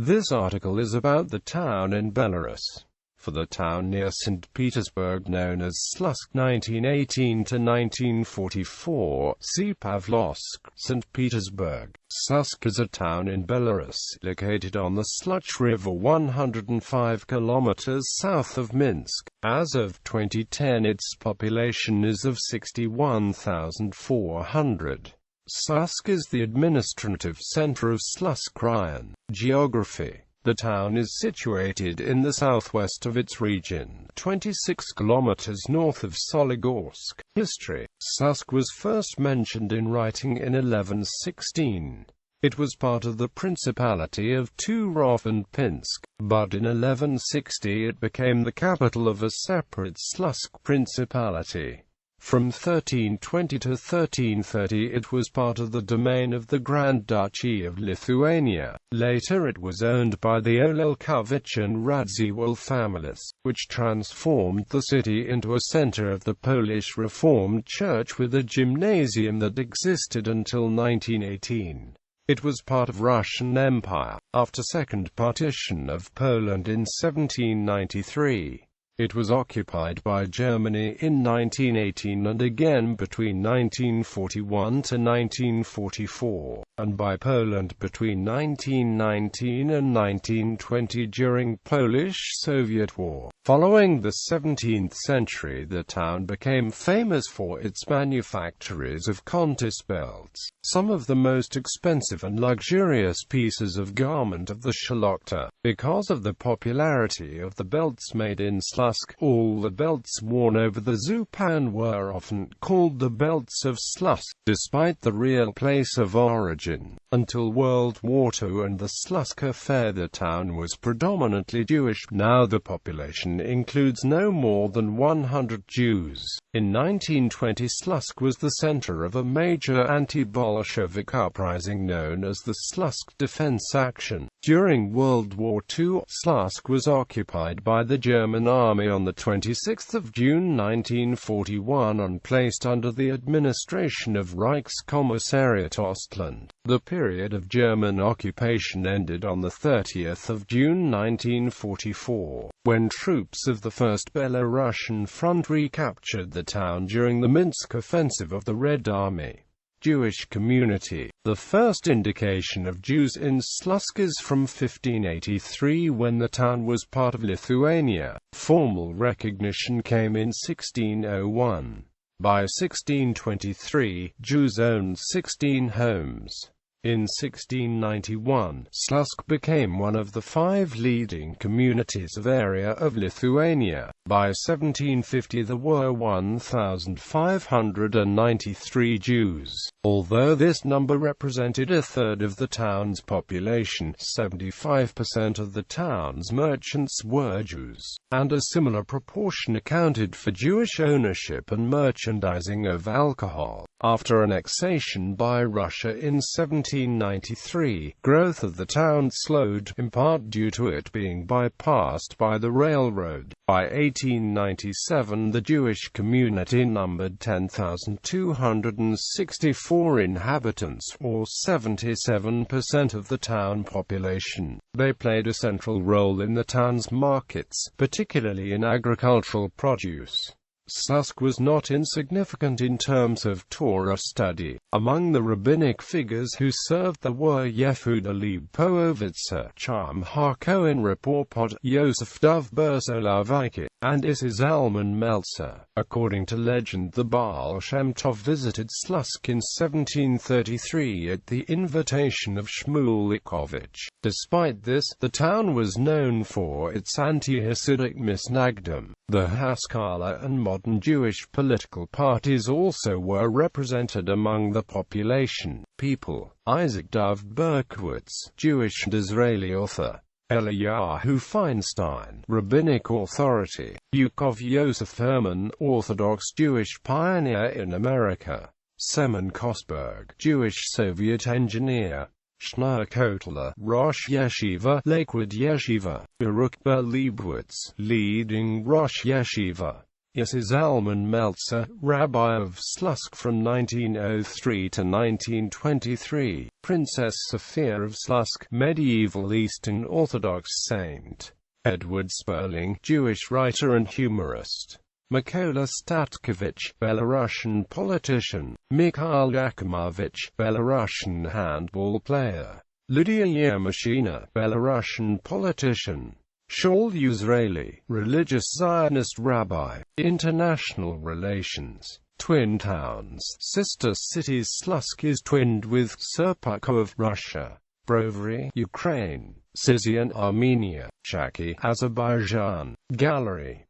This article is about the town in Belarus. For the town near St. Petersburg known as Slutsk 1918–1944, see Pavlovsk. St. Petersburg.Slutsk is a town in Belarus, located on the Sluch River 105 kilometers south of Minsk. As of 2010 its population is of 61,400. Slutsk is the administrative center of Sluch River. Geography. The town is situated in the southwest of its region, 26 kilometers north of Soligorsk. History. Slutsk was first mentioned in writing in 1116. It was part of the Principality of Turov and Pinsk, but in 1160 it became the capital of a separate Slutsk Principality. From 1320 to 1330 it was part of the domain of the Grand Duchy of Lithuania. Later it was owned by the Olelkovich and Radziwill families, which transformed the city into a center of the Polish Reformed Church with a gymnasium that existed until 1918. It was part of Russian Empire, after Second Partition of Poland in 1793. It was occupied by Germany in 1918 and again between 1941 to 1944, and by Poland between 1919 and 1920 during Polish-Soviet War. Following the 17th century the town became famous for its manufactories of contis belts, some of the most expensive and luxurious pieces of garment of the Szlachta. Because of the popularity of the belts made in Slutsk, all the belts worn over the Zupan were often called the belts of Slutsk, despite the real place of origin. Until World War II and the Slutsk affair the town was predominantly Jewish. Now the population includes no more than 100 Jews. In 1920 Slutsk was the center of a major anti-Bolshevik uprising known as the Slutsk Defense Action. During World War II, Slutsk was occupied by the German army on the 26th of June 1941 and placed under the administration of Reichskommissariat Ostland. The period of German occupation ended on the 30th of June 1944, when troops of the First Belarusian Front recaptured the town during the Minsk offensive of the Red Army. Jewish community. The first indication of Jews in Slutsk is from 1583 when the town was part of Lithuania. Formal recognition came in 1601. By 1623, Jews owned 16 homes. In 1691, Slutsk became one of the 5 leading communities of area of Lithuania. By 1750 there were 1,593 Jews. Although this number represented a third of the town's population, 75% of the town's merchants were Jews, and a similar proportion accounted for Jewish ownership and merchandising of alcohol. After annexation by Russia in 1793, growth of the town slowed, in part due to it being bypassed by the railroad. By 1897 the Jewish community numbered 10,264 inhabitants, or 77% of the town population. They played a central role in the town's markets, particularly in agricultural produce. Slutsk was not insignificant in terms of Torah study. Among the rabbinic figures who served there were Yehuda Leib Pohovitzer, Chaim HaKohen Rapoport, Yosef Dov Bersolavikit, and Isis Zalman Meltzer. According to legend the Baal Shem Tov visited Slutsk in 1733 at the invitation of Shmuel Likovich. Despite this, the town was known for its anti-Hasidic misnagdim. The Haskalah and modern Jewish political parties also were represented among the population. People. Isaac Dov Berkowitz, Jewish and Israeli author. Eliyahu Feinstein, Rabbinic Authority. Yukov Yosef Herman, Orthodox Jewish pioneer in America. Semyon Kosberg, Jewish Soviet engineer. Shneur Kotler, Rosh Yeshiva, Lakewood Yeshiva. Baruch Ber Leibowitz, leading Rosh Yeshiva. Mrs. Zalman Meltzer, Rabbi of Slutsk from 1903 to 1923, Princess Sophia of Slutsk, medieval Eastern Orthodox saint. Edward Sperling, Jewish writer and humorist. Mykola Statkovich, Belarusian politician. Mikhail Yakimovich, Belarusian handball player. Lydia Yermashina, Belarusian politician. Shaul Yisraeli, religious Zionist rabbi. International relations. Twin towns. Sister cities. Slutsk is twinned with Serpukhov of Russia, Brovary, Ukraine, Sizian, Armenia, Shaki, Azerbaijan. Gallery.